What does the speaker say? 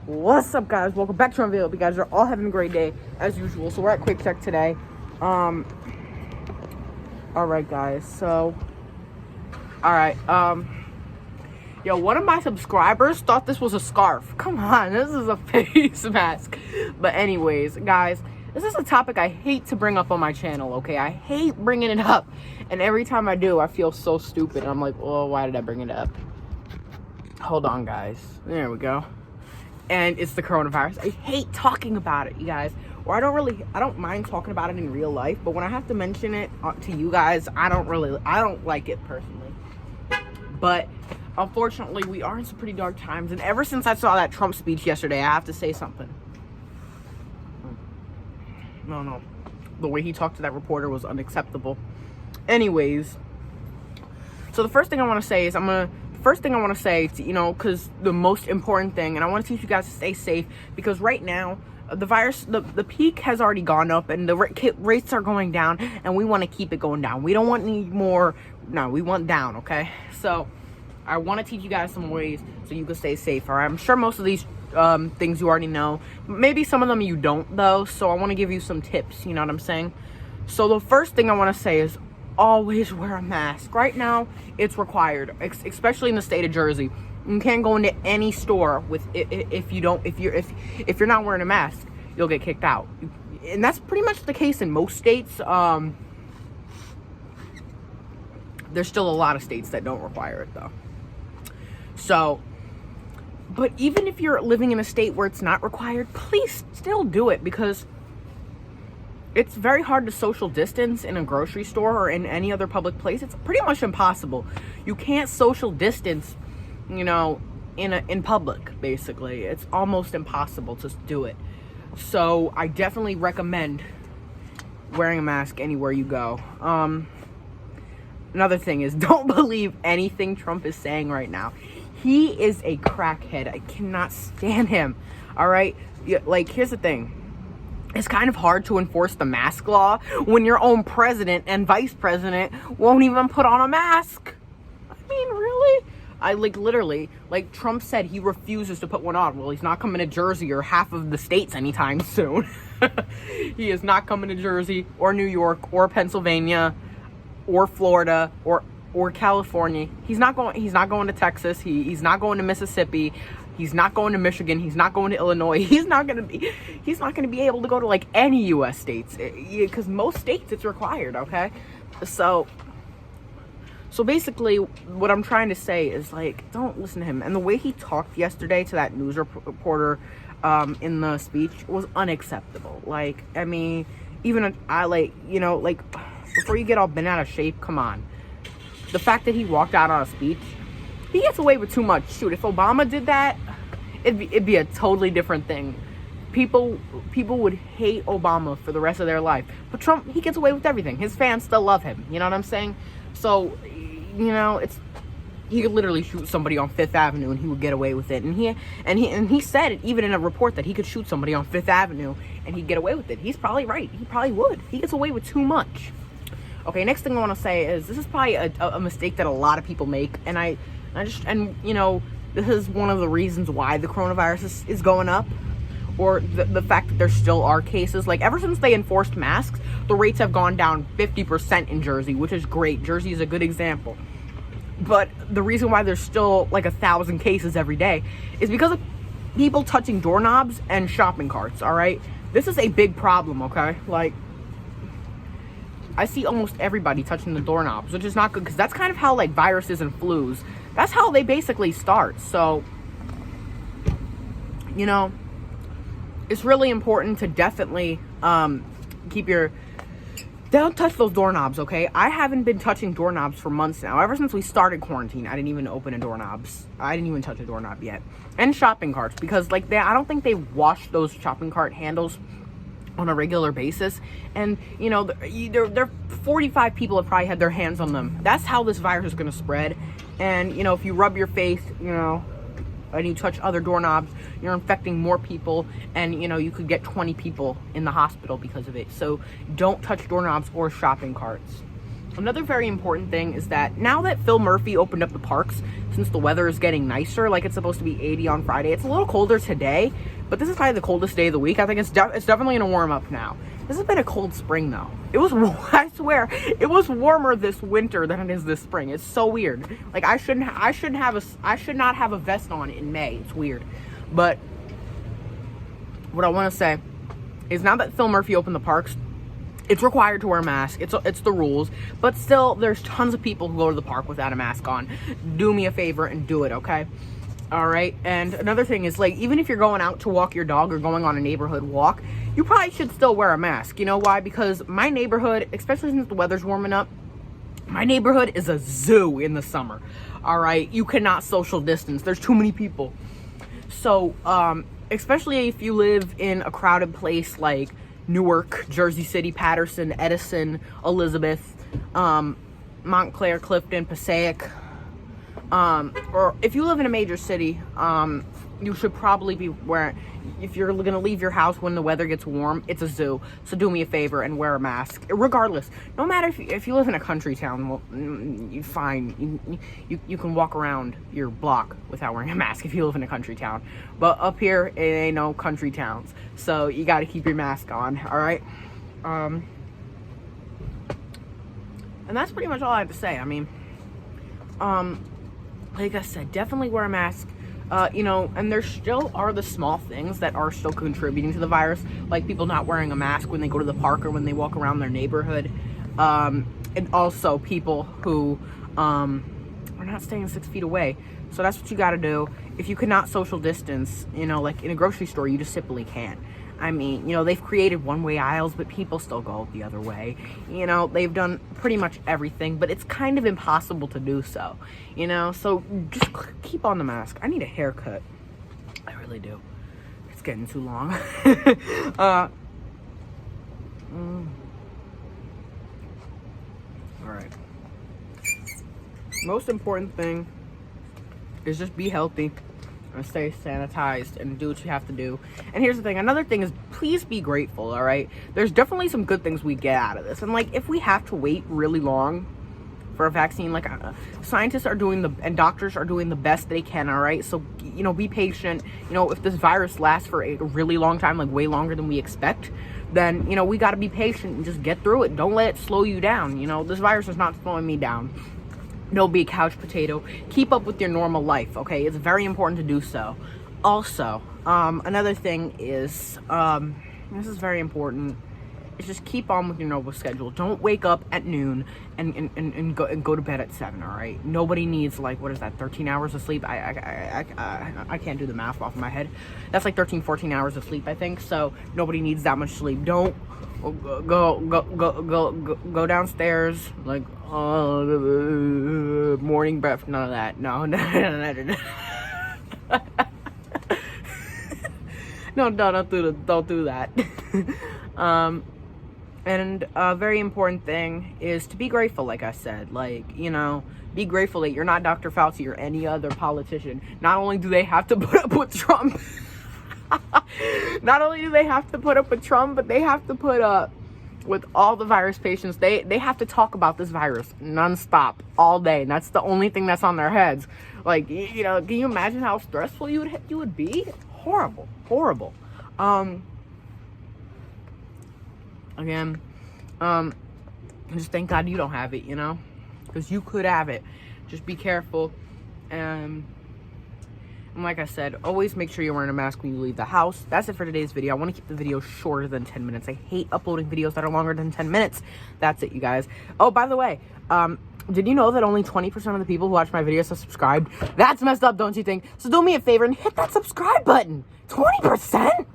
What's up, guys? Welcome back to my video. You guys are all having a great day as usual. So we're at Quick Check today. All right, guys. So, yo, one of my subscribers thought this was a scarf. Come on, this is a face mask. But anyways, guys, this is a topic I hate to bring up on my channel. Okay, I hate bringing it up, and every time I do, I feel so stupid. I'm like, oh, why did I bring it up? Hold on, guys. There we go. And it's the coronavirus. I hate talking about it, you guys. Or I don't mind talking about it in real life, but when I have to mention it to you guys, I don't like it personally. But unfortunately, we are in some pretty dark times, and ever since I saw that Trump speech yesterday, I have to say something. No. The way he talked to that reporter was unacceptable. Anyways, so the first thing I want to say is because the most important thing, and I want to teach you guys to stay safe, because right now, the virus, the peak has already gone up, and the rates are going down, and we want to keep it going down. We don't want any more, no, we want down, okay? So, I want to teach you guys some ways so you can stay safe, all right? I'm sure most of these things you already know. Maybe some of them you don't, though, so I want to give you some tips, you know what I'm saying? So, the first thing I want to say is, always wear a mask. Right now, it's required, especially in the state of Jersey. You can't go into any store if you're not wearing a mask, you'll get kicked out. And that's pretty much the case in most states. There's still a lot of states that don't require it, though. So, but even if you're living in a state where it's not required, please still do it, because it's very hard to social distance in a grocery store or in any other public place. It's pretty much impossible. You can't social distance, in public, basically. It's almost impossible to do it. So I definitely recommend wearing a mask anywhere you go. Another thing is, don't believe anything Trump is saying right now. He is a crackhead. I cannot stand him. All right? Here's the thing. It's kind of hard to enforce the mask law when your own president and vice president won't even put on a mask. I mean, really? Literally, Trump said he refuses to put one on. Well, he's not coming to Jersey or half of the states anytime soon. He is not coming to Jersey or New York or Pennsylvania or Florida or California. He's not going to Texas. He's not going to Mississippi. He's not going to Michigan. He's not going to Illinois. He's not going to be able to go to any U.S. states, because most states it's required. Okay, so basically, what I'm trying to say is don't listen to him. And the way he talked yesterday to that news reporter in the speech was unacceptable. I mean, even before you get all bent out of shape, come on. The fact that he walked out on a speech, he gets away with too much. Shoot, if Obama did that, it'd be a totally different thing. People would hate Obama for the rest of their life. But Trump, he gets away with everything. His fans still love him. You know what I'm saying? So, he could literally shoot somebody on Fifth Avenue and he would get away with it. And he said it even in a report that he could shoot somebody on Fifth Avenue and he'd get away with it. He's probably right. He probably would. He gets away with too much. Okay, next thing I want to say is, this is probably a mistake that a lot of people make, and this is one of the reasons why the coronavirus is going up, or the fact that there still are cases. Ever since they enforced masks, the rates have gone down 50% in Jersey, which is great. Jersey is a good example. But the reason why there's still 1,000 cases every day is because of people touching doorknobs and shopping carts, all right? This is a big problem, okay? I see almost everybody touching the doorknobs, which is not good, because that's kind of how viruses and flus, that's how they basically start. So, it's really important to definitely don't touch those doorknobs, okay? I haven't been touching doorknobs for months now. Ever since we started quarantine, I didn't even open I didn't even touch a doorknob yet. And shopping carts, because I don't think they wash those shopping cart handles on a regular basis, and there 45 people have probably had their hands on them. That's how this virus is going to spread. And if you rub your face, and you touch other doorknobs, you're infecting more people, and you could get 20 people in the hospital because of it. So don't touch doorknobs or shopping carts. Another very important thing is that now that Phil Murphy opened up the parks, since the weather is getting nicer. Like, it's supposed to be 80 on Friday. It's a little colder today, but this is probably the coldest day of the week. I think it's definitely gonna warm up now. This has been a cold spring though. It was, I swear, it was warmer this winter than it is this spring. It's so weird. Like, I should not have a vest on in May. It's weird. But what I want to say is, now that Phil Murphy opened the parks, it's required to wear a mask. It's the rules. But still, there's tons of people who go to the park without a mask on. Do me a favor and do it, okay? All right. And another thing is, like, even if you're going out to walk your dog or going on a neighborhood walk, you probably should still wear a mask. You know why? Because my neighborhood, especially since the weather's warming up, my neighborhood is a zoo in the summer. All right. You cannot social distance. There's too many people. So, especially if you live in a crowded place like Newark, Jersey City, Patterson, Edison, Elizabeth, Montclair, Clifton, Passaic, or if you live in a major city, you should probably be wearing, if you're gonna leave your house when the weather gets warm, it's a zoo. So do me a favor and wear a mask. Regardless, no matter if you live in a country town, well, you fine. You can walk around your block without wearing a mask if you live in a country town. But up here, it ain't no country towns, so you got to keep your mask on. All right. And that's pretty much all I have to say. I mean, like I said, definitely wear a mask. And there still are the small things that are still contributing to the virus, like people not wearing a mask when they go to the park or when they walk around their neighborhood, and also people who are not staying 6 feet away. So that's what you got to do. If you cannot social distance, like in a grocery store, you just simply can't. I mean, they've created one-way aisles, but people still go the other way. They've done pretty much everything, but it's kind of impossible to do so. So just keep on the mask. I need a haircut. I really do. It's getting too long. All right. Most important thing is just be healthy and stay sanitized and do what you have to do. And here's the thing, another thing is, please be grateful. All right, there's definitely some good things we get out of this, and like, if we have to wait really long for a vaccine, like, scientists are doing and doctors are doing the best they can. All right, so be patient. If this virus lasts for a really long time, like way longer than we expect, then we got to be patient and just get through it. Don't let it slow you down. This virus is not slowing me down. Don't be a couch potato. Keep up with your normal life, okay? It's very important to do so. Also, another thing is, this is very important, is just keep on with your normal schedule. Don't wake up at noon and go to bed at 7, all right? Nobody needs, like, what is that, 13 hours of sleep? I can't do the math off of my head. That's like 13, 14 hours of sleep, I think. So nobody needs that much sleep. Don't go downstairs, like, morning breath, none of that. No. No, don't do that. And a very important thing is to be grateful, like I said. Like, be grateful that you're not Dr. Fauci or any other politician. Not only do they have to put up with Trump, but they have to put up with all the virus patients. They have to talk about this virus nonstop all day, and that's the only thing that's on their heads. Like, can you imagine how stressful you would be? Horrible. Again, just thank God you don't have it, because you could have it. Just be careful. And like I said, always make sure you're wearing a mask when you leave the house. That's it for today's video. I want to keep the video shorter than 10 minutes. I hate uploading videos that are longer than 10 minutes. That's it, you guys. Oh, by the way, did you know that only 20% of the people who watch my videos are subscribed? That's messed up, don't you think? So do me a favor and hit that subscribe button. 20%?